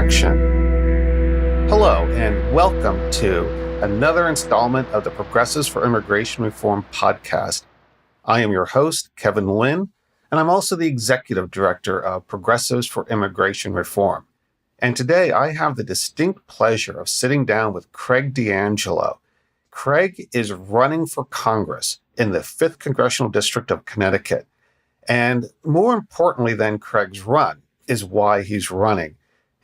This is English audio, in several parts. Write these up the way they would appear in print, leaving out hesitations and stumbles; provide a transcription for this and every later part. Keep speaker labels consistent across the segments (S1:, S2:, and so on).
S1: action. Hello, and welcome to another installment of the Progressives for Immigration Reform podcast. I am your host, Kevin Lynn, and I'm also the Executive Director of Progressives for Immigration Reform. And today I have the distinct pleasure of sitting down with Craig DiAngelo. Craig is running for Congress in the 5th Congressional District of Connecticut. And more importantly than Craig's run is why he's running.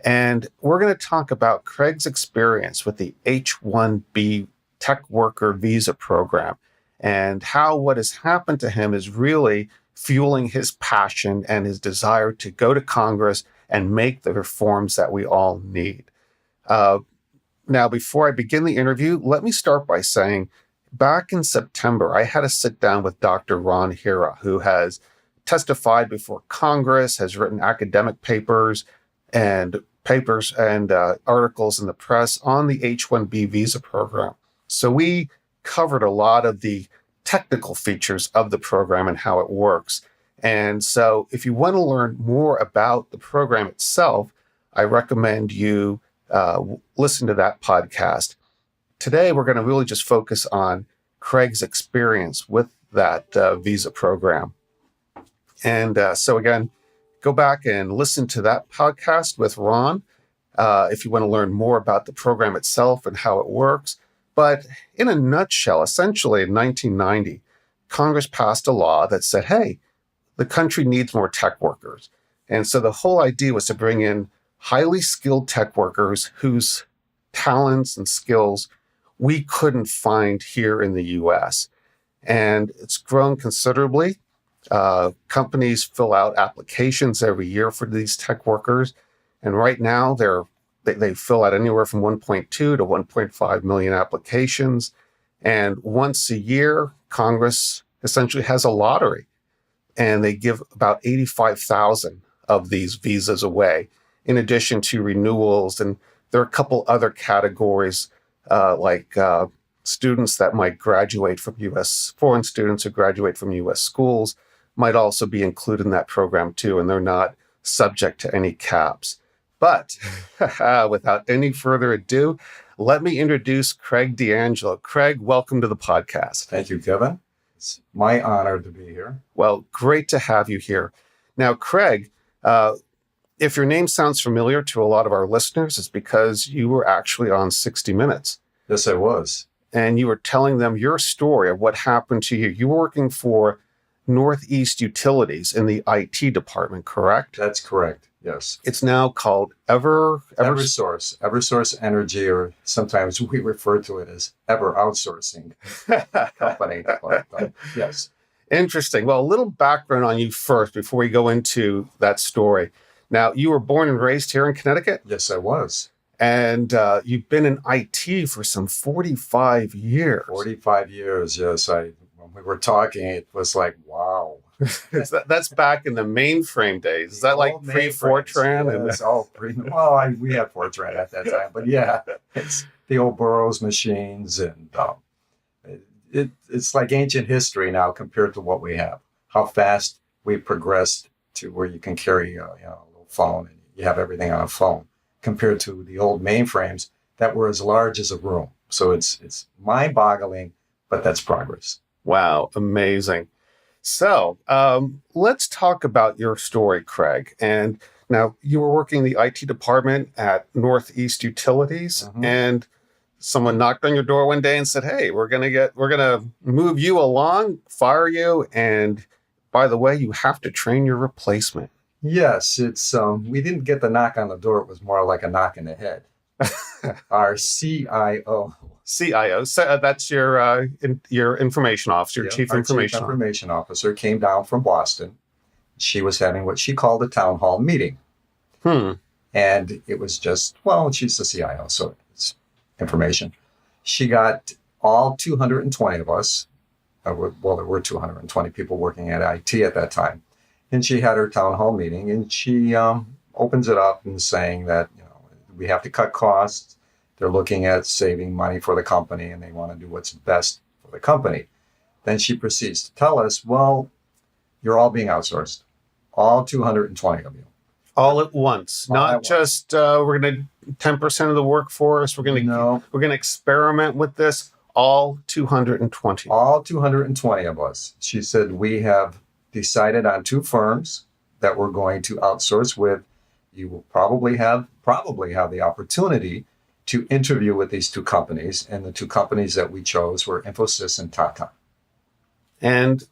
S1: And we're going to talk about Craig's experience with the H-1B tech worker visa program and how what has happened to him is really fueling his passion and his desire to go to Congress and make the reforms that we all need. Now, before I begin the interview, let me start by saying, back in September, I had a sit down with Dr. Ron Hira, who has testified before Congress, has written academic papers and articles in the press on the H-1B visa program. So we covered a lot of the technical features of the program and how it works. And so if you want to learn more about the program itself, I recommend you listen to that podcast. Today, we're going to really just focus on Craig's experience with that visa program. And so again, go back and listen to that podcast with Ron if you want to learn more about the program itself and how it works. But in a nutshell, essentially in 1990, Congress passed a law that said, hey, the country needs more tech workers. And so the whole idea was to bring in highly skilled tech workers whose talents and skills we couldn't find here in the U.S. And it's grown considerably. Companies fill out applications every year for these tech workers. And right now they fill out anywhere from 1.2 to 1.5 million applications. And once a year, Congress essentially has a lottery. And they give about 85,000 of these visas away, in addition to renewals. And there are a couple other categories like students that might graduate from foreign students who graduate from U.S. schools might also be included in that program too, and they're not subject to any caps. But without any further ado, let me introduce Craig DiAngelo. Craig, welcome to the podcast.
S2: Thank you, Kevin. It's my honor to be here.
S1: Well, great to have you here. Now, Craig, if your name sounds familiar to a lot of our listeners, it's because you were actually on 60 Minutes.
S2: Yes, I was.
S1: And you were telling them your story of what happened to you. You were working for Northeast Utilities in the IT department, correct?
S2: That's correct, yes.
S1: It's now called
S2: Eversource Energy, or sometimes we refer to it as Ever Outsourcing Company. But, yes.
S1: Interesting. Well, a little background on you first before we go into that story. Now, you were born and raised here in Connecticut?
S2: Yes, I was.
S1: And you've been in IT for some 45 years.
S2: 45 years, yes. When we were talking, it was like, wow.
S1: That's back in the mainframe days. Is that like pre-Fortran?
S2: Yes, we had Fortran at that time. But yeah, it's the old Burroughs machines. And it's like ancient history now compared to what we have. How fast we progressed to where you can carry a little phone and you have everything on a phone, compared to the old mainframes that were as large as a room. So it's mind-boggling, but that's progress.
S1: Wow, amazing. So let's talk about your story, Craig. And now you were working in the IT department at Northeast Utilities, and someone knocked on your door one day and said, hey, we're gonna move you along, fire you, and by the way, you have to train your replacement.
S2: Yes, it's we didn't get the knock on the door. It was more like a knock in the head. Our CIO.
S1: So that's your information officer, chief information
S2: officer came down from Boston. She was having what she called a town hall meeting. And it was just, she's the CIO, so it's information. She got all 220 of us. There were 220 people working at IT at that time. And she had her town hall meeting, and she opens it up and saying that, we have to cut costs. They're looking at saving money for the company, and they want to do what's best for the company. Then she proceeds to tell us, you're all being outsourced, all 220 of you.
S1: All at once,
S2: All
S1: not
S2: at
S1: just we're going to 10% of the workforce. We're going to
S2: No.
S1: we're going to experiment with this. All 220.
S2: All 220 of us. She said, we have decided on 2 firms that we're going to outsource with. You will probably have the opportunity to interview with these 2 companies. And the 2 companies that we chose were Infosys and Tata.
S1: And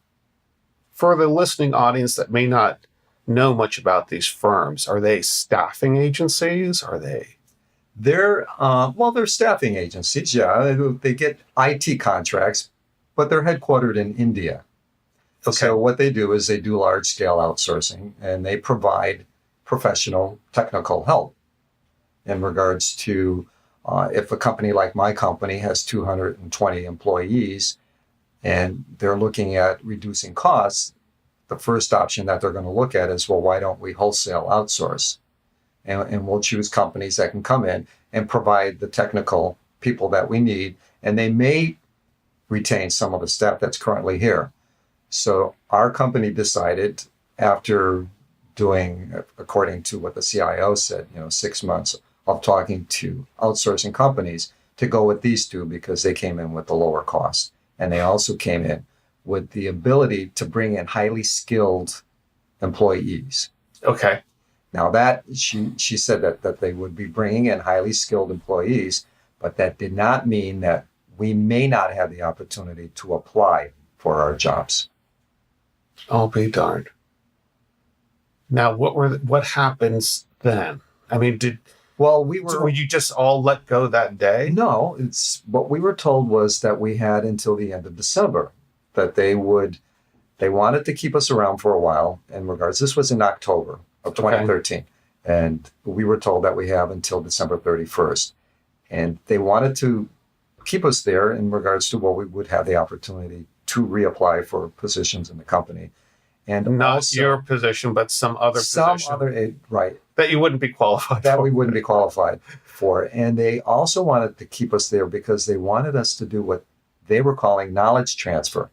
S1: for the listening audience that may not know much about these firms, are they staffing agencies? Are they?
S2: They're staffing agencies. Yeah, they get IT contracts, but they're headquartered in India. Okay. So what they do is they do large scale outsourcing, and they provide professional technical help in regards to if a company like my company has 220 employees and they're looking at reducing costs, the first option that they're going to look at is, well, why don't we wholesale outsource? And we'll choose companies that can come in and provide the technical people that we need. And they may retain some of the staff that's currently here. So our company decided, after doing, according to what the CIO said, 6 months of talking to outsourcing companies, to go with these 2 because they came in with the lower cost. And they also came in with the ability to bring in highly skilled employees.
S1: Okay.
S2: Now that she said that they would be bringing in highly skilled employees, but that did not mean that we may not have the opportunity to apply for our jobs.
S1: I'll be darned. Now, what happens then? I mean, were you just all let go that day?
S2: No, it's what we were told was that we had until the end of December, that they wanted to keep us around for a while in regards. This was in October of 2013. Okay. And we were told that we have until December 31st. And they wanted to keep us there in regards to we would have the opportunity to reapply for positions in the company. And
S1: not
S2: also,
S1: your position, but some other position.
S2: Right.
S1: That you wouldn't be qualified
S2: that
S1: for.
S2: we wouldn't be qualified for. And they also wanted to keep us there because they wanted us to do what they were calling knowledge transfer.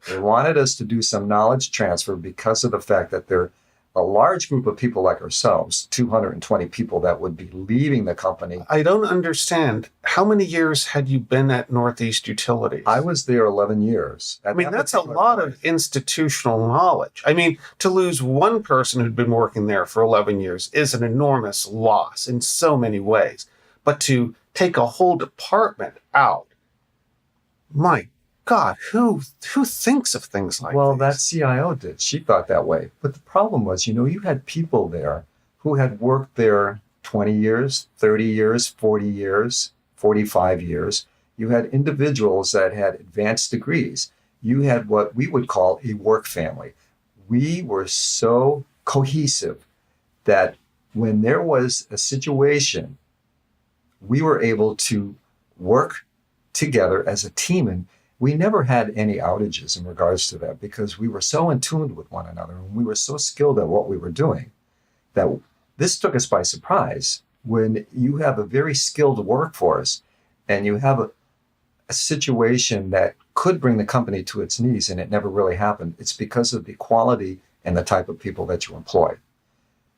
S2: They wanted us to do some knowledge transfer because of the fact that they're a large group of people like ourselves, 220 people that would be leaving the company.
S1: I don't understand. How many years had you been at Northeast Utilities?
S2: I was there 11 years.
S1: That's a lot of institutional knowledge. I mean, to lose one person who'd been working there for 11 years is an enormous loss in so many ways. But to take a whole department out, my God, who thinks of things like
S2: Well,
S1: these?
S2: that CIO did. She thought that way. But the problem was, you had people there who had worked there 20 years, 30 years, 40 years, 45 years. You had individuals that had advanced degrees. You had what we would call a work family. We were so cohesive that when there was a situation, we were able to work together as a team. And we never had any outages in regards to that because we were so in tune with one another and we were so skilled at what we were doing that this took us by surprise. When you have a very skilled workforce and you have a situation that could bring the company to its knees and it never really happened, it's because of the quality and the type of people that you employ.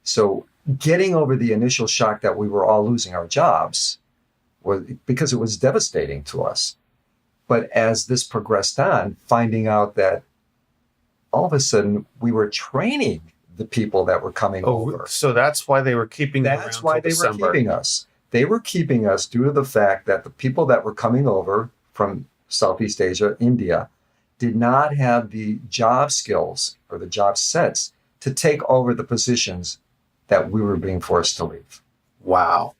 S2: So getting over the initial shock that we were all losing our jobs was because it was devastating to us. But as this progressed on, finding out that all of a sudden we were training the people that were coming over.
S1: So that's why they were keeping
S2: That's why they were keeping us. They were keeping us due to the fact that the people that were coming over from Southeast Asia, India, did not have the job skills or the job sets to take over the positions that we were being forced to leave.
S1: Wow.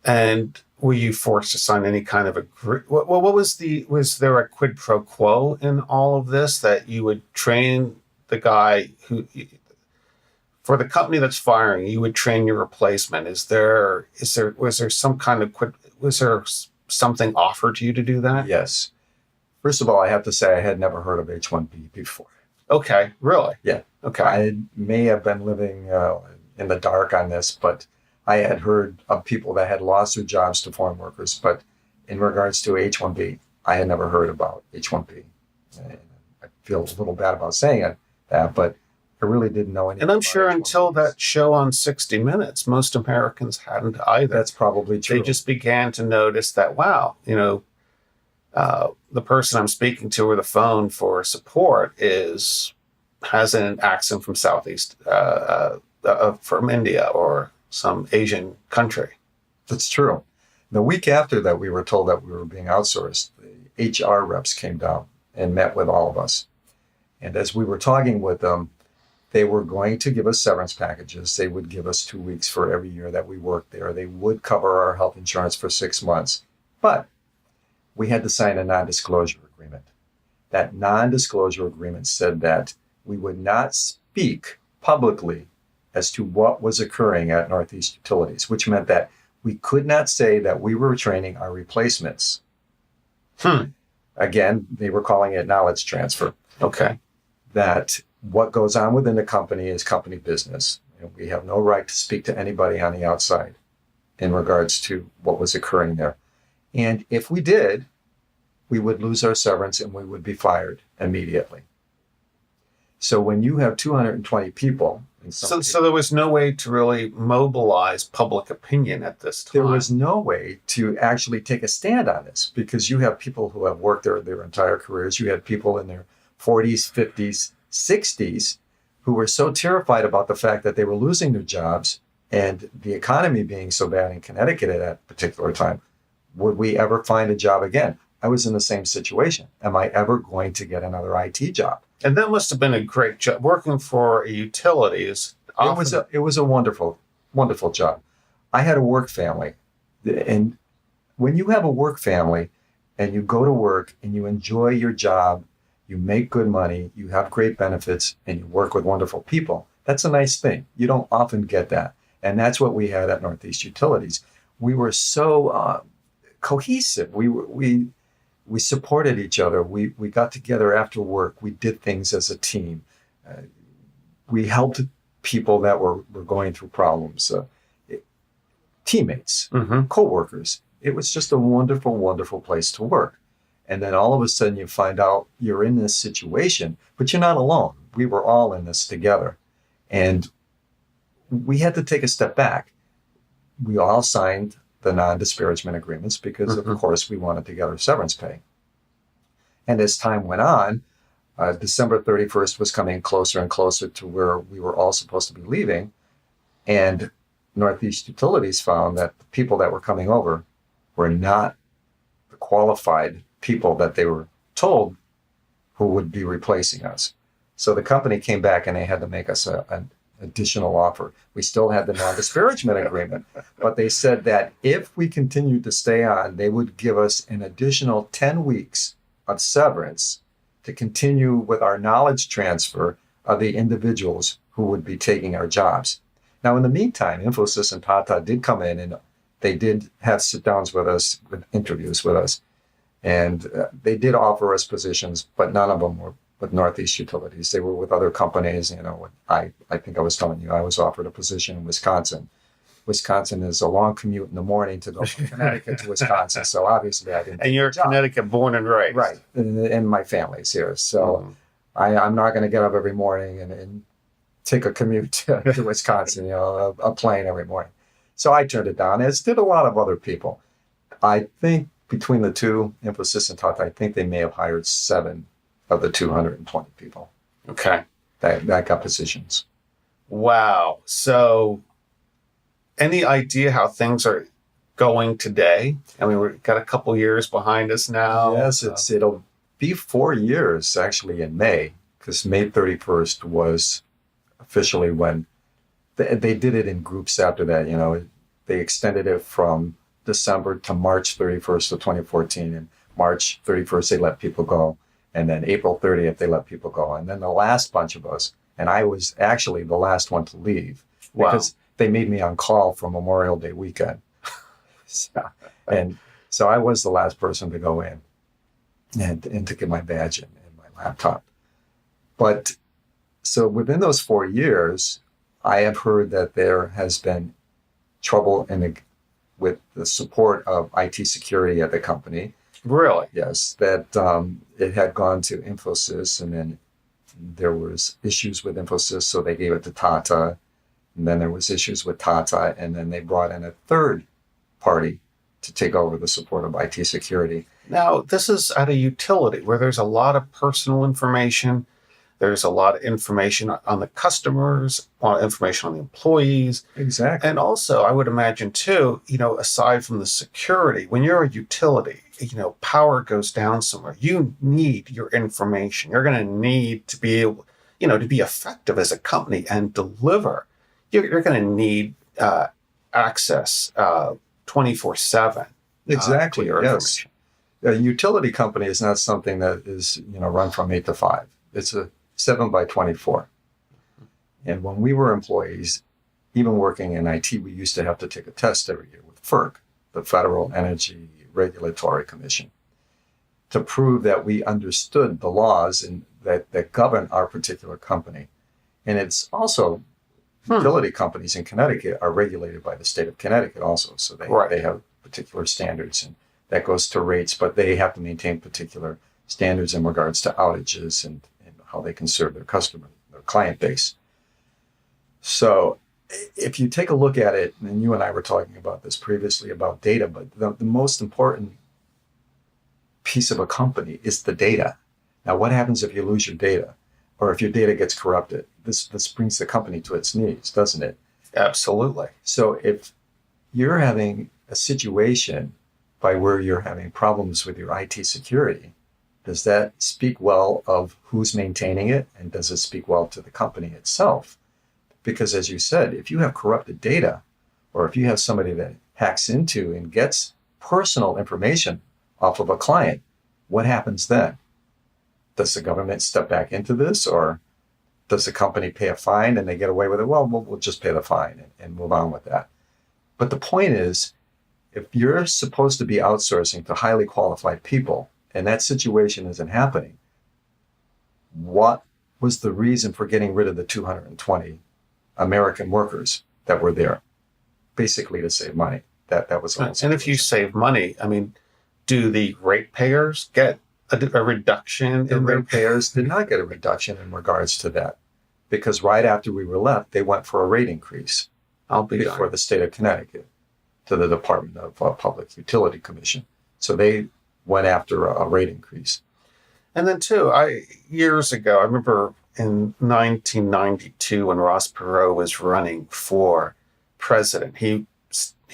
S1: And were you forced to sign any kind of was there a quid pro quo in all of this, that you would train the guy who, for the company that's firing, you would train your replacement? Was there some kind of was there something offered to you to do that?
S2: Yes. First of all, I have to say I had never heard of H-1B before.
S1: Okay, really?
S2: Yeah.
S1: Okay.
S2: I may have been living in the dark on this, but I had heard of people that had lost their jobs to foreign workers. But in regards to H-1B, I had never heard about H-1B. I feel a little bad about saying that, but I really didn't know anything.
S1: And I'm sure
S2: about
S1: until
S2: H-1Bs.
S1: that show on 60 Minutes, most Americans hadn't either.
S2: That's probably true.
S1: They just began to notice that, wow, the person I'm speaking to over the phone for support has an accent from Southeast, from India or some Asian country.
S2: That's true. The week after that, we were told that we were being outsourced. The HR reps came down and met with all of us. And as we were talking with them, they were going to give us severance packages. They would give us 2 weeks for every year that we worked there. They would cover our health insurance for 6 months. But we had to sign a non-disclosure agreement. That non-disclosure agreement said that we would not speak publicly as to what was occurring at Northeast Utilities, which meant that we could not say that we were training our replacements. Again, they were calling it knowledge transfer.
S1: Okay.
S2: That what goes on within the company is company business. And we have no right to speak to anybody on the outside in regards to what was occurring there. And if we did, we would lose our severance and we would be fired immediately. So when you have 220 people,
S1: So there was no way to really mobilize public opinion at this time.
S2: There was no way to actually take a stand on this because you have people who have worked there their entire careers. You had people in their 40s, 50s, 60s who were so terrified about the fact that they were losing their jobs and the economy being so bad in Connecticut at that particular time. Would we ever find a job again? I was in the same situation. Am I ever going to get another IT job?
S1: And that must have been a great job. Working for a utility is often...
S2: It was a wonderful, wonderful job. I had a work family. And when you have a work family and you go to work and you enjoy your job, you make good money, you have great benefits, and you work with wonderful people, that's a nice thing. You don't often get that. And that's what we had at Northeast Utilities. We were so cohesive. We supported each other. We got together after work. We did things as a team. We helped people that were going through problems, teammates, coworkers. It was just a wonderful, wonderful place to work. And then all of a sudden you find out you're in this situation, but you're not alone. We were all in this together. And we had to take a step back. We all signed the non-disparagement agreements because, of course, we wanted to get our severance pay. And as time went on, December 31st was coming closer and closer to where we were all supposed to be leaving. And Northeast Utilities found that the people that were coming over were not the qualified people that they were told who would be replacing us. So the company came back and they had to make us an additional offer. We still had the non-disparagement agreement, but they said that if we continued to stay on, they would give us an additional 10 weeks of severance to continue with our knowledge transfer of the individuals who would be taking our jobs. Now, in the meantime, Infosys and Tata did come in and they did have sit-downs with us, with interviews with us, and they did offer us positions, but none of them were with Northeast Utilities. They were with other companies. I think I was telling you, I was offered a position in Wisconsin. Wisconsin is a long commute in the morning to go from Connecticut to Wisconsin. So obviously I didn't.
S1: And you're Connecticut born and raised.
S2: Right. And my family's here. So I'm not going to get up every morning and take a commute to Wisconsin, a plane every morning. So I turned it down, as did a lot of other people. I think between the two, Infosys and Tata, I think they may have hired 7 of the 220 people.
S1: Okay.
S2: That got positions.
S1: Wow. So any idea how things are going today? I mean, we've got a couple years behind us now.
S2: Yes, it'll be 4 years actually in May, because May 31st was officially when they did it in groups after that. They extended it from December to March 31st of 2014. And March 31st, they let people go. And then April 30th, they let people go. And then the last bunch of us, and I was actually the last one to leave because they made me on call for Memorial Day weekend. So I was the last person to go in and to get my badge and my laptop. But so within those 4 years, I have heard that there has been trouble with the support of IT security at the company.
S1: Really?
S2: Yes, that it had gone to Infosys and then There was issues with Infosys, so they gave it to Tata. And then there was issues with Tata, and then they brought in a third party to take over the support of IT security.
S1: Now, this is at a utility where there's a lot of personal information. There's a lot of information on the customers, a lot of information on the employees.
S2: Exactly.
S1: And also, I would imagine too, aside from the security, when you're a utility, power goes down somewhere. You need your information. You're going to need to be able, to be effective as a company and deliver. You're going to need access 24/7.
S2: Exactly.
S1: To your information.
S2: A utility company is not something that is, run from 8 to 5. It's a 7 by 24. And when we were employees, even working in IT, we used to have to take a test every year with FERC, the Federal Energy Regulatory Commission, to prove that we understood the laws and that govern our particular company. And it's also utility companies in Connecticut are regulated by the state of Connecticut also. So they have particular standards, and that goes to rates, but they have to maintain particular standards in regards to outages and how they can serve their their client base. So if you take a look at it, and you and I were talking about this previously about data, but the most important piece of a company is the data. Now, what happens if you lose your data or if your data gets corrupted? This brings the company to its knees, doesn't it?
S1: Absolutely.
S2: So if you're having a situation by where you're having problems with your IT security, does that speak well of who's maintaining it? And does it speak well to the company itself? Because as you said, if you have corrupted data, or if you have somebody that hacks into and gets personal information off of a client, what happens then? Does the government step back into this, or does the company pay a fine and they get away with it? Well, we'll just pay the fine and move on with that. But the point is, if you're supposed to be outsourcing to highly qualified people and that situation isn't happening, what was the reason for getting rid of the 220 American workers that were there? Basically to save money. That was all.
S1: And if you save money, do the ratepayers get a reduction?
S2: The ratepayers did not get a reduction in regards to that, because right after we were left, they went for a rate increase before the state of Connecticut to the Department of Public Utility Commission. So they went after a rate increase.
S1: And then too, years ago, I remember in 1992 when Ross Perot was running for president, he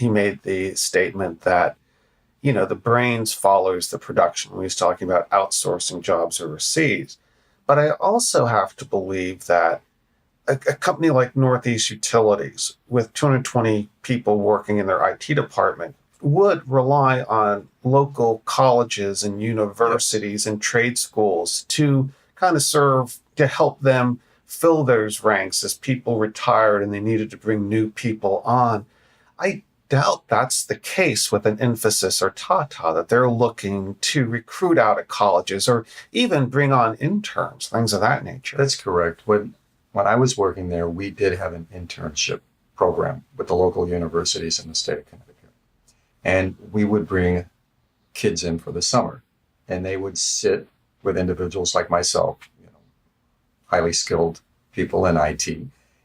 S1: made the statement that, the brains follows the production. When he was talking about outsourcing jobs overseas. But I also have to believe that a company like Northeast Utilities, with 220 people working in their IT department, would rely on local colleges and universities and trade schools to kind of serve, to help them fill those ranks as people retired and they needed to bring new people on. I doubt that's the case with an Infosys or Tata, that they're looking to recruit out of colleges or even bring on interns, things of that nature.
S2: That's correct. When I was working there, we did have an internship program with the local universities in the state of Connecticut. And we would bring kids in for the summer, and they would sit with individuals like myself, highly skilled people in IT,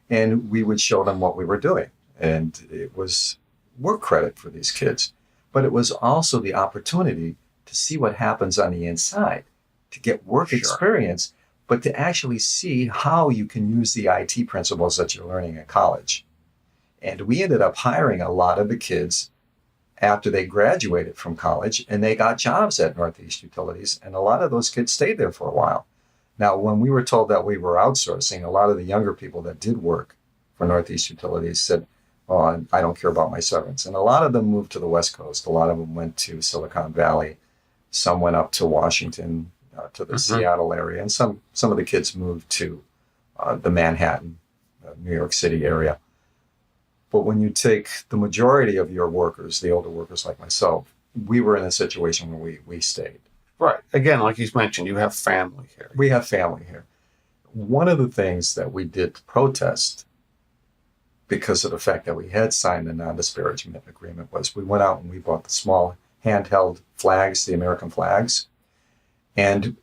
S2: and we would show them what we were doing. And it was work credit for these kids, but it was also the opportunity to see what happens on the inside, to get work experience, but to actually see how you can use the IT principles that you're learning in college. And we ended up hiring a lot of the kids after they graduated from college, and they got jobs at Northeast Utilities, and a lot of those kids stayed there for a while. Now, when we were told that we were outsourcing, a lot of the younger people that did work for Northeast Utilities said, "Oh, I don't care about my severance." And a lot of them moved to the West Coast. A lot of them went to Silicon Valley. Some went up to Washington, to the Seattle area. And some of the kids moved to the Manhattan, New York City area. But when you take the majority of your workers, the older workers like myself, we were in a situation where we stayed.
S1: Right. Again, like you mentioned, you have family here.
S2: We have family here. One of the things that we did to protest, because of the fact that we had signed the non-disparagement agreement, was we went out and we bought the small handheld flags, the American flags. And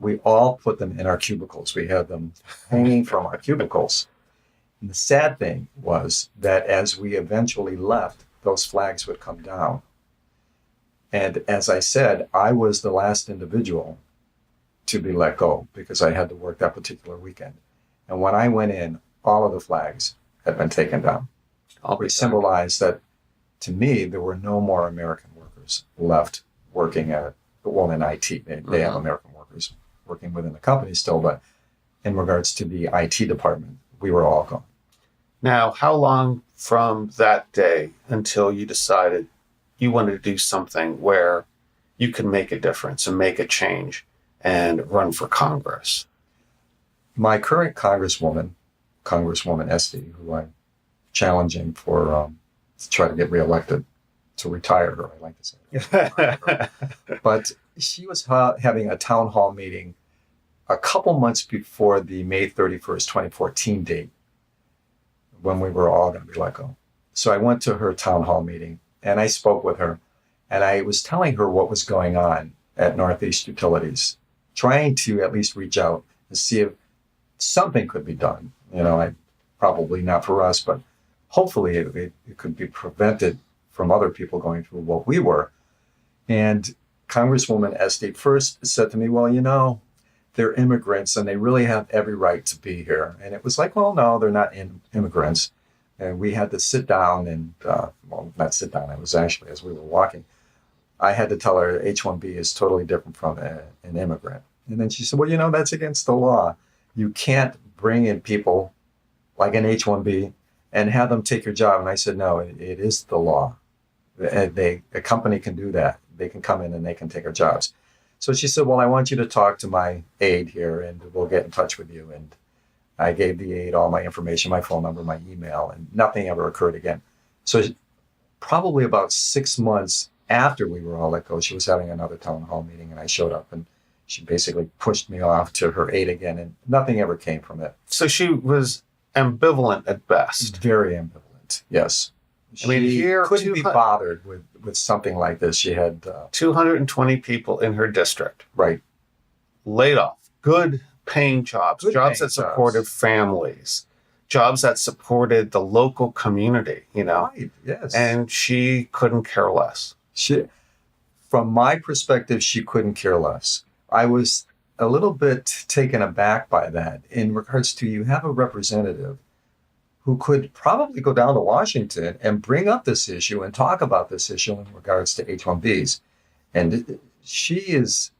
S2: we all put them in our cubicles. We had them hanging from our cubicles. And the sad thing was that as we eventually left, those flags would come down. And as I said, I was the last individual to be let go because I had to work that particular weekend. And when I went in, all of the flags had been taken down. Which symbolized that, to me, there were no more American workers left working in IT. They have American workers working within the company still, but in regards to the IT department, we were all gone.
S1: Now, how long from that day until you decided you wanted to do something where you could make a difference and make a change and run for Congress?
S2: My current Congresswoman Esty, who I'm challenging for to try to get reelected, to retire her, I like to say. But she was having a town hall meeting a couple months before the May 31st, 2014 date, when we were all going to be let go. So I went to her town hall meeting and I spoke with her, and I was telling her what was going on at Northeast Utilities, trying to at least reach out and see if something could be done. Probably not for us, but hopefully it could be prevented from other people going through what we were. And Congresswoman Esty first said to me, well, they're immigrants and they really have every right to be here. And it was like, well, no, they're not immigrants. And we had to sit down and, not sit down. It was actually, as we were walking, I had to tell her H-1B is totally different from an immigrant. And then she said, well, that's against the law. You can't bring in people like an H-1B and have them take your job. And I said, no, it is the law. A company can do that. They can come in and they can take our jobs. So she said, well, I want you to talk to my aide here and we'll get in touch with you. And I gave the aide all my information, my phone number, my email, and nothing ever occurred again. So probably about 6 months after we were all let go, she was having another town hall meeting and I showed up and she basically pushed me off to her aide again and nothing ever came from it.
S1: So she was ambivalent at best.
S2: Very ambivalent, yes. She couldn't be bothered with something like this. She had
S1: 220 people in her district.
S2: Right.
S1: Laid off. Good paying jobs. Jobs that supported families. Jobs that supported the local community,
S2: Right, yes.
S1: And she couldn't care less.
S2: From my perspective, she couldn't care less. I was a little bit taken aback by that in regards to, you have a representative who could probably go down to Washington and bring up this issue and talk about this issue in regards to H-1Bs. And she is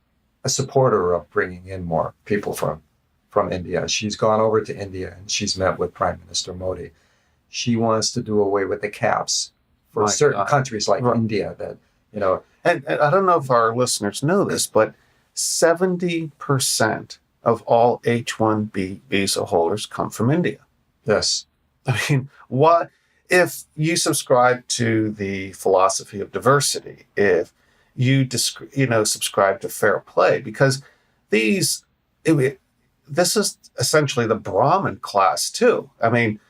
S2: a supporter of bringing in more people from India. She's gone over to India and she's met with Prime Minister Modi. She wants to do away with the caps for certain countries like India that,
S1: And I don't know if our listeners know this, but 70% of all H-1B visa holders come from India.
S2: Yes.
S1: I mean, what if you subscribe to the philosophy of diversity, if you subscribe to fair play, because this is essentially the Brahmin class too. I mean,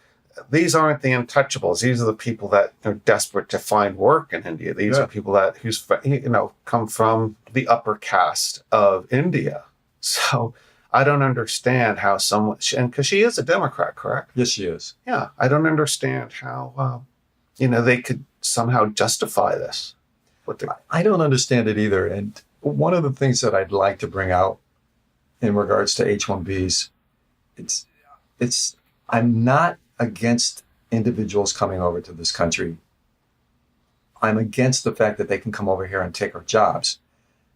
S1: these aren't the untouchables. These are the people that are desperate to find work in India. These are people that come from the upper caste of India. So I don't understand how someone, and because she is a Democrat, correct?
S2: Yes, she is.
S1: Yeah, I don't understand how they could somehow justify this.
S2: I don't understand it either. And one of the things that I'd like to bring out in regards to H-1Bs, I'm not against individuals coming over to this country. I'm against the fact that they can come over here and take our jobs.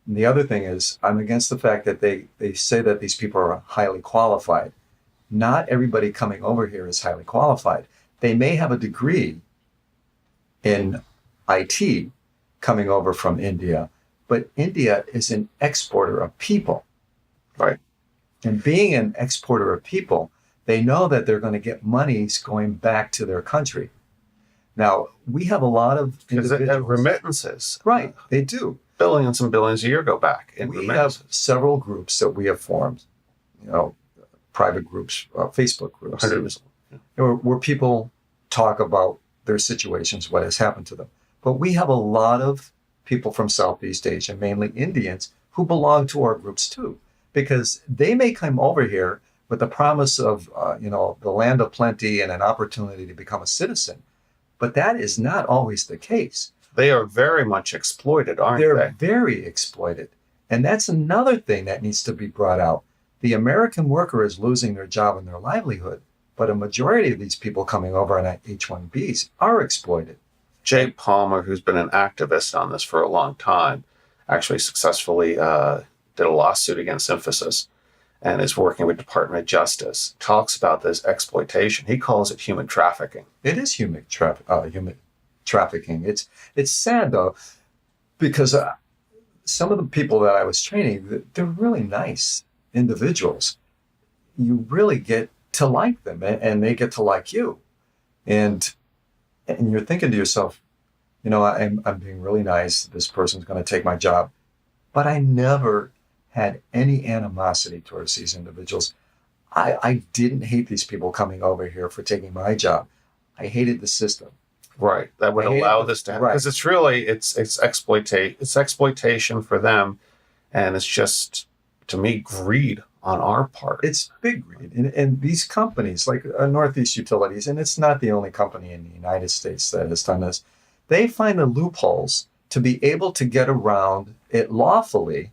S2: And the other thing is, I'm against the fact that they say that these people are highly qualified. Not everybody coming over here is highly qualified. They may have a degree in IT coming over from India, but India is an exporter of people.
S1: Right.
S2: And being an exporter of people, they know that they're going to get monies going back to their country. Now, we have a lot of
S1: remittances.
S2: Right, they do.
S1: Billions and billions a year go back in
S2: we
S1: remittances.
S2: Have several groups that we have formed, private groups, Facebook groups, where people talk about their situations, what has happened to them. But we have a lot of people from Southeast Asia, mainly Indians, who belong to our groups too. because they may come over here with the promise of, the land of plenty and an opportunity to become a citizen. But that is not always the case.
S1: They are very much exploited, aren't they?
S2: They're very exploited. And that's another thing that needs to be brought out. The American worker is losing their job and their livelihood, but a majority of these people coming over on H-1Bs are exploited.
S1: Jay Palmer, who's been an activist on this for a long time, actually successfully did a lawsuit against Infosys and is working with Department of Justice, talks about this exploitation. He calls it human trafficking.
S2: It is human trafficking. It's sad, though, because some of the people that I was training, they're really nice individuals. You really get to like them, and they get to like you. And you're thinking to yourself, I'm being really nice. This person's going to take my job. But I never had any animosity towards these individuals. I didn't hate these people coming over here for taking my job. I hated the system.
S1: Right. That would allow this to happen. Because it's really, it's exploitation for them. And it's just, to me, greed on our part.
S2: It's big greed. And these companies, like Northeast Utilities, and it's not the only company in the United States that has done this, they find the loopholes to be able to get around it lawfully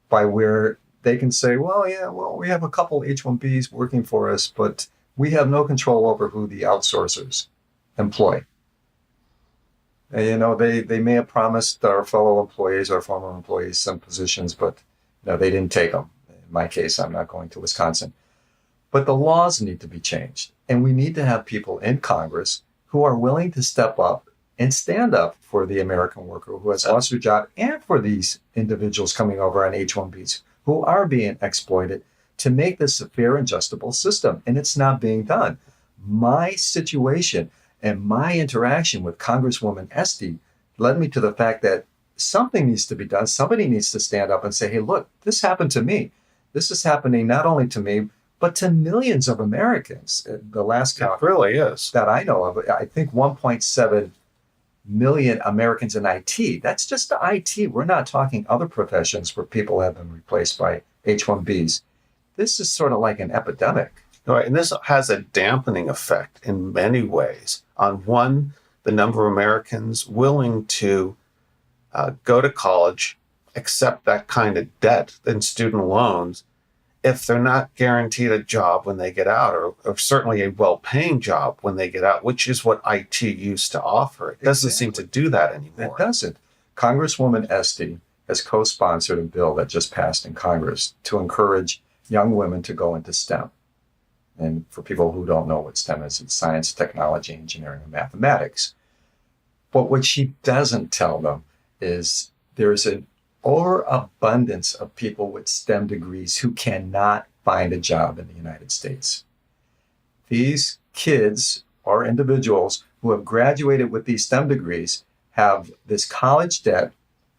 S2: by where they can say, we have a couple H-1Bs working for us, but we have no control over who the outsourcers employ. And, they may have promised our fellow employees, our former employees, some positions, but they didn't take them. In my case, I'm not going to Wisconsin. But the laws need to be changed. And we need to have people in Congress who are willing to step up and stand up for the American worker who has lost their job, and for these individuals coming over on H-1Bs who are being exploited, to make this a fair and justable system. And it's not being done. My situation and my interaction with Congresswoman Esty led me to the fact that something needs to be done. Somebody needs to stand up and say, hey, look, this happened to me. This is happening not only to me, but to millions of Americans. The last count
S1: really is
S2: that I know of, I think 1.7 million Americans in IT. That's just the IT. We're not talking other professions where people have been replaced by H-1Bs. This is sort of like an epidemic.
S1: Right, and this has a dampening effect in many ways on, one, the number of Americans willing to go to college, accept that kind of debt and student loans, if they're not guaranteed a job when they get out, or certainly a well-paying job when they get out, which is what IT used to offer. It doesn't seem to do that anymore.
S2: It doesn't. Congresswoman Esty has co-sponsored a bill that just passed in Congress to encourage young women to go into STEM. And for people who don't know what STEM is, it's science, technology, engineering, and mathematics. But what she doesn't tell them is there's an overabundance of people with STEM degrees who cannot find a job in the United States. These kids or individuals who have graduated with these STEM degrees have this college debt,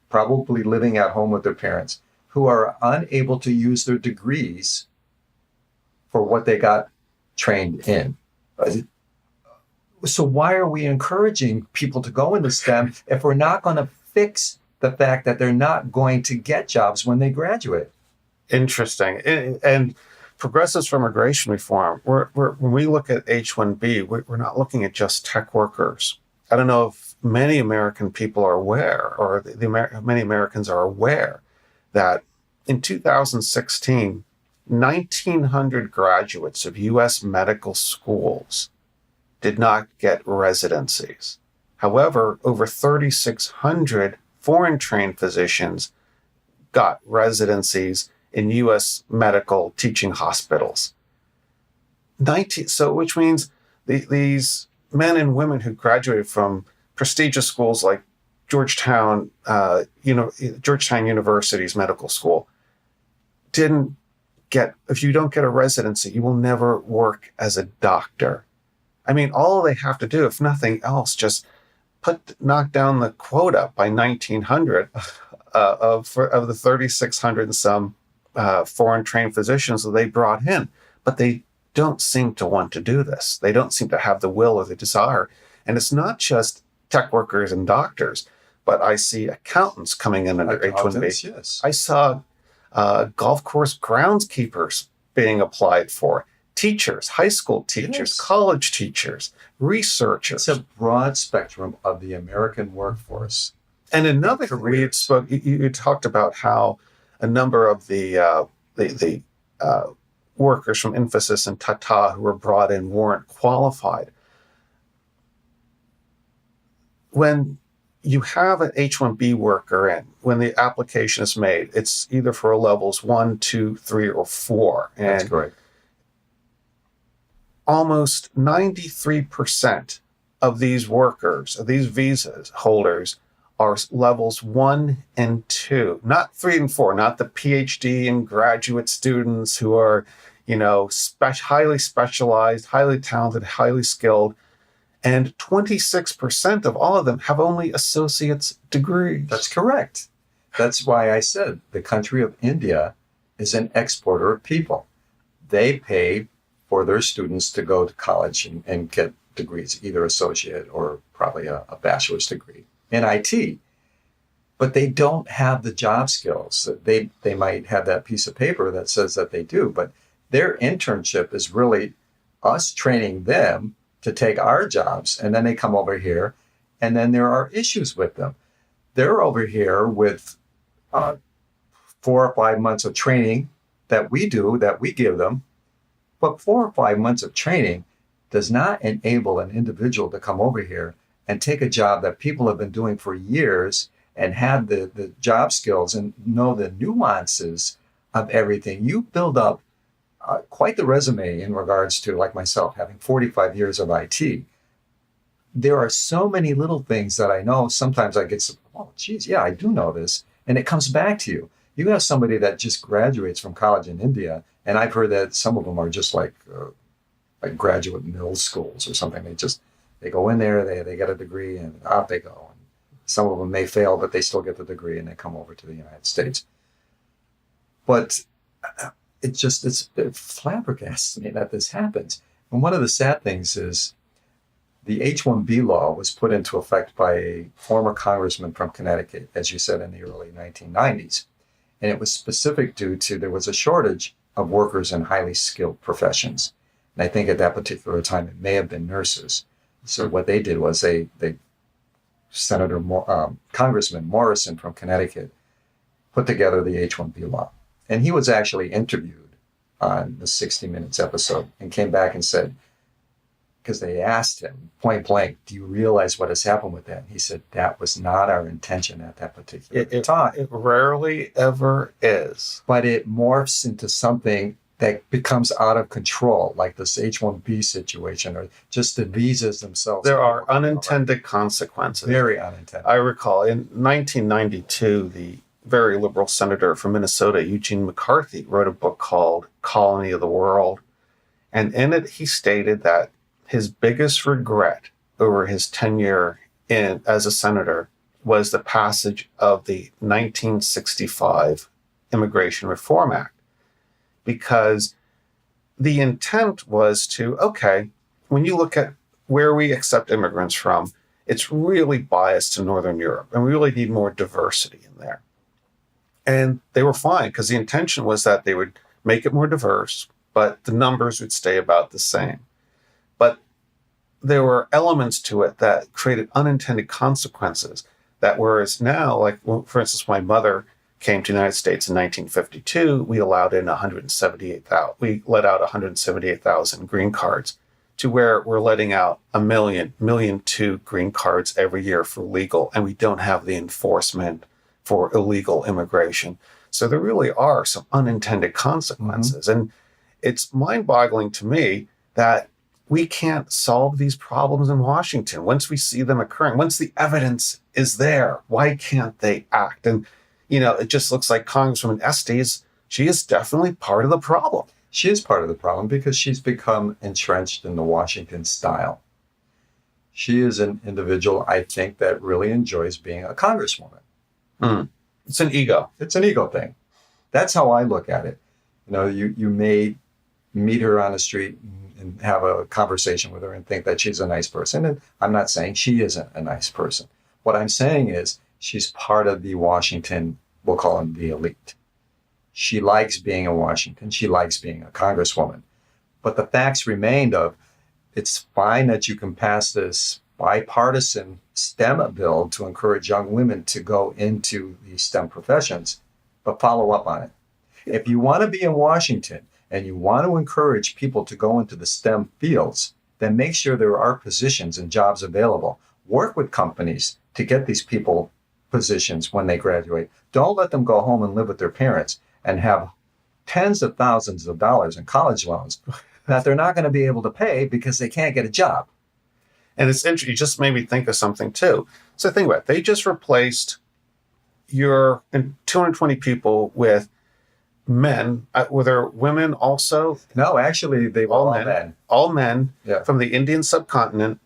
S2: probably living at home with their parents, who are unable to use their degrees for what they got trained in. So why are we encouraging people to go into STEM if we're not going to fix the fact that they're not going to get jobs when they graduate?
S1: Interesting. And progressives for immigration reform, when we look at H-1B, we're not looking at just tech workers. I don't know if many American people are aware, or many Americans are aware, that in 2016, 1,900 graduates of U.S. medical schools did not get residencies. However, over 3,600 foreign-trained physicians got residencies in U.S. medical teaching hospitals. Which means these men and women who graduated from prestigious schools like Georgetown University's medical school didn't get, if you don't get a residency, you will never work as a doctor. I mean, all they have to do, if nothing else, just knock down the quota by 1,900 of the 3,600 and some foreign trained physicians that they brought in. But they don't seem to want to do this. They don't seem to have the will or the desire. And it's not just tech workers and doctors, but I see accountants coming in under H-1B.
S2: Yes.
S1: I saw golf course groundskeepers being applied for, teachers, high school teachers,
S2: Yes.
S1: college teachers, researchers.
S2: It's a broad spectrum of the American workforce.
S1: And another thing we had you talked about how a number of the workers from Infosys and Tata who were brought in weren't qualified. When you have an H-1B worker in, when the application is made, it's either for levels 1, 2, 3, or 4. And
S2: That's correct.
S1: almost 93% of these workers, of these visas holders, are levels 1 and 2, not 3 and 4, not the PhD and graduate students who are, highly specialized, highly talented, highly skilled. And 26% of all of them have only associate's degrees.
S2: That's correct. That's why I said the country of India is an exporter of people. They pay for their students to go to college and get degrees, either associate or probably a bachelor's degree in IT. But they don't have the job skills. They might have that piece of paper that says that they do, but their internship is really us training them to take our jobs, and then they come over here, and then there are issues with them. They're over here with 4 or 5 months of training that we give them, but 4 or 5 months of training does not enable an individual to come over here and take a job that people have been doing for years and have the job skills and know the nuances of everything. You build up quite the resume in regards to, like myself, having 45 years of IT. There are so many little things that I know. Sometimes I get, oh, geez, yeah, I do know this. And it comes back to you. You have somebody that just graduates from college in India, and I've heard that some of them are just like graduate middle schools or something. They go in there, they get a degree, and out they go. And some of them may fail, but they still get the degree, and they come over to the United States. But it flabbergasts me that this happens. And one of the sad things is the H-1B law was put into effect by a former congressman from Connecticut, as you said, in the early 1990s. And it was specific due to there was a shortage of workers in highly skilled professions. And I think at that particular time, it may have been nurses. So what they did was Congressman Morrison from Connecticut put together the H-1B law. And he was actually interviewed on the 60 Minutes episode and came back and said, because they asked him point blank, do you realize what has happened with that? And he said, that was not our intention at that particular time.
S1: It rarely ever is.
S2: But it morphs into something that becomes out of control, like this H-1B situation or just the visas themselves.
S1: There are unintended consequences.
S2: Very unintended.
S1: I recall in 1992, the very liberal senator from Minnesota, Eugene McCarthy, wrote a book called Colony of the World. And in it, he stated that his biggest regret over his tenure as a senator was the passage of the 1965 Immigration Reform Act. Because the intent was to, when you look at where we accept immigrants from, it's really biased to Northern Europe, and we really need more diversity in there. And they were fine because the intention was that they would make it more diverse, but the numbers would stay about the same. But there were elements to it that created unintended consequences that whereas now, like, for instance, my mother came to the United States in 1952, we allowed in 178,000. We let out 178,000 green cards to where we're letting out 1 million 2 green cards every year for legal, and we don't have the enforcement for illegal immigration. So there really are some unintended consequences. Mm-hmm. And it's mind-boggling to me that we can't solve these problems in Washington. Once we see them occurring, once the evidence is there, why can't they act? And, it just looks like Congresswoman Estes, she is definitely part of the problem.
S2: She is part of the problem because she's become entrenched in the Washington style. She is an individual, I think, that really enjoys being a congresswoman.
S1: It's an ego.
S2: It's an ego thing. That's how I look at it. You may meet her on the street and have a conversation with her and think that she's a nice person. And I'm not saying she isn't a nice person. What I'm saying is she's part of the Washington, we'll call them the elite. She likes being in Washington. She likes being a congresswoman. But the facts remained of, it's fine that you can pass this bipartisan STEM bill to encourage young women to go into the STEM professions, but follow up on it. If you want to be in Washington and you want to encourage people to go into the STEM fields, then make sure there are positions and jobs available. Work with companies to get these people positions when they graduate. Don't let them go home and live with their parents and have tens of thousands of dollars in college loans that they're not going to be able to pay because they can't get a job.
S1: And it's interesting. You just made me think of something too. So think about it. They just replaced your 220 people with men. Were there women also?
S2: No, actually, they were all men.
S1: All men from the Indian subcontinent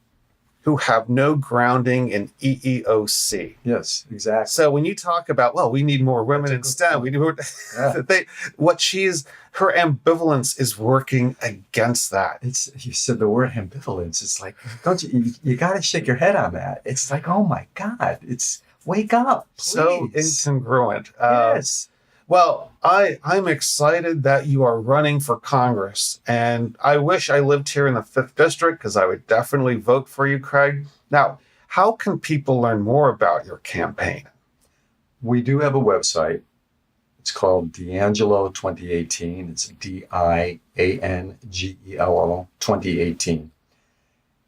S1: who have no grounding in EEOC.
S2: Yes, exactly.
S1: So when you talk about, well, we need more women in STEM, we need more, her ambivalence is working against that.
S2: You said the word ambivalence. It's like, don't you got to shake your head on that. It's like, oh my God, wake up. Please.
S1: So incongruent.
S2: Yes.
S1: Well, I'm excited that you are running for Congress, and I wish I lived here in the 5th District because I would definitely vote for you, Craig. Now, how can people learn more about your campaign?
S2: We do have a website. It's called DiAngelo 2018. It's DiAngelo 2018.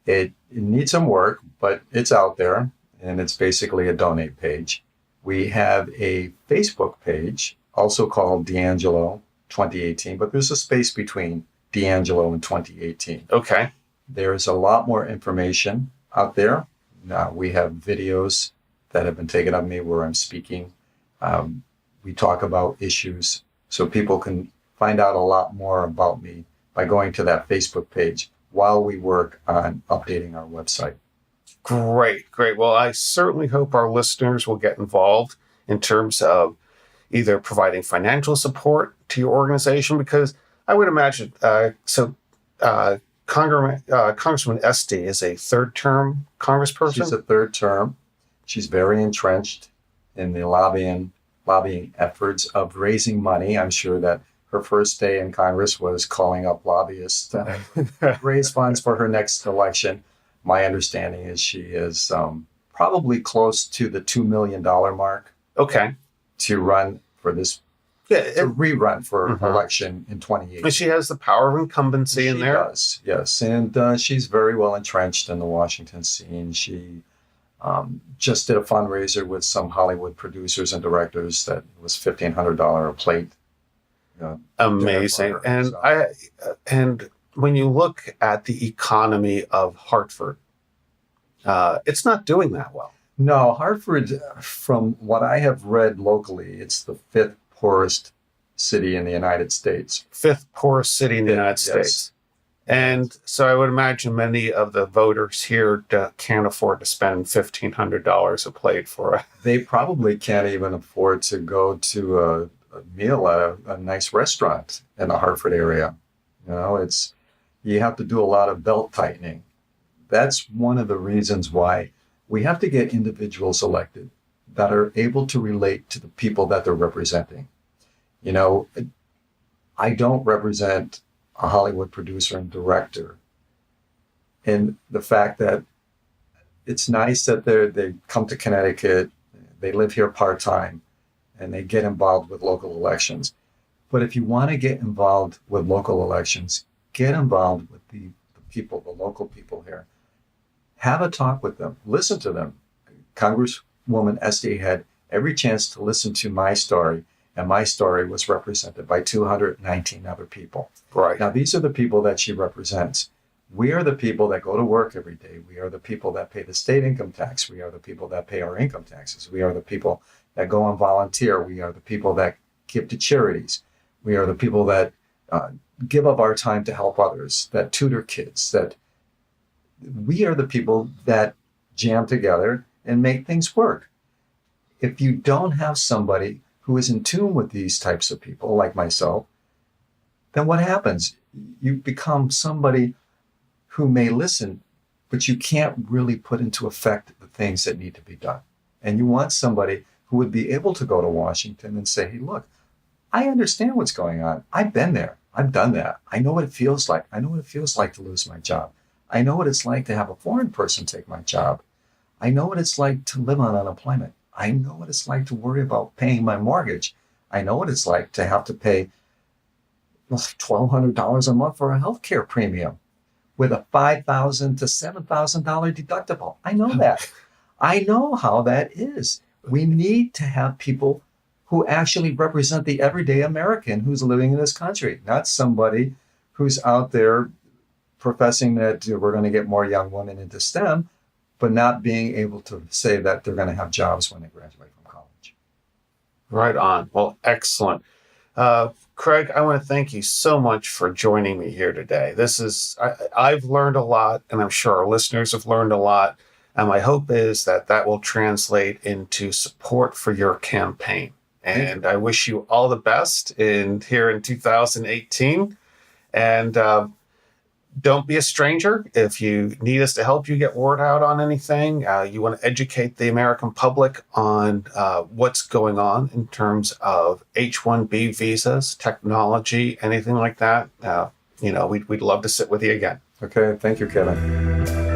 S2: It needs some work, but it's out there, and it's basically a donate page. We have a Facebook page, also called DiAngelo 2018, but there's a space between DiAngelo and 2018.
S1: Okay.
S2: There's a lot more information out there. Now, we have videos that have been taken of me where I'm speaking. We talk about issues, so people can find out a lot more about me by going to that Facebook page while we work on updating our website.
S1: Great. Well, I certainly hope our listeners will get involved in terms of either providing financial support to your organization, because I would imagine, Congresswoman Esty is a third-term congressperson?
S2: She's a third term. She's very entrenched in the lobbying efforts of raising money. I'm sure that her first day in Congress was calling up lobbyists to raise funds for her next election. My understanding is she is probably close to the $2 million mark.
S1: Okay.
S2: To run for this, to rerun for election in 2018.
S1: And she has the power of incumbency in there?
S2: She does, yes. And she's very well entrenched in the Washington scene. She just did a fundraiser with some Hollywood producers and directors that was $1,500 a plate.
S1: Amazing. And when you look at the economy of Hartford, it's not doing that well.
S2: No, Hartford, from what I have read locally, it's the 5th poorest city in the United States.
S1: 5th poorest city in the United States. And so I would imagine many of the voters here can't afford to spend $1,500 a plate for it.
S2: They probably can't even afford to go to a meal at a nice restaurant in the Hartford area. You have to do a lot of belt tightening. That's one of the reasons why we have to get individuals elected that are able to relate to the people that they're representing. I don't represent a Hollywood producer and director. And the fact that it's nice that they come to Connecticut, they live here part-time, and they get involved with local elections. But if you want to get involved with local elections, get involved with the people, the local people here. Have a talk with them. Listen to them. Congresswoman Esty had every chance to listen to my story, and my story was represented by 219 other people.
S1: Right.
S2: Now, these are the people that she represents. We are the people that go to work every day. We are the people that pay the state income tax. We are the people that pay our income taxes. We are the people that go and volunteer. We are the people that give to charities. We are the people that give up our time to help others, that tutor kids, we are the people that jam together and make things work. If you don't have somebody who is in tune with these types of people, like myself, then what happens? You become somebody who may listen, but you can't really put into effect the things that need to be done. And you want somebody who would be able to go to Washington and say, hey, look, I understand what's going on. I've been there. I've done that. I know what it feels like. I know what it feels like to lose my job. I know what it's like to have a foreign person take my job. I know what it's like to live on unemployment. I know what it's like to worry about paying my mortgage. I know what it's like to have to pay $1,200 a month for a healthcare premium with a $5,000 to $7,000 deductible. I know that. I know how that is. We need to have people who actually represent the everyday American who's living in this country, not somebody who's out there professing that we're going to get more young women into STEM, but not being able to say that they're going to have jobs when they graduate from college.
S1: Right on. Well, excellent. Craig, I want to thank you so much for joining me here today. I've learned a lot, and I'm sure our listeners have learned a lot. And my hope is that will translate into support for your campaign. And I wish you all the best here in 2018. And don't be a stranger. If you need us to help you get word out on anything, you want to educate the American public on what's going on in terms of H-1B visas, technology, anything like that, we'd love to sit with you again.
S2: Okay. Thank you, Kevin.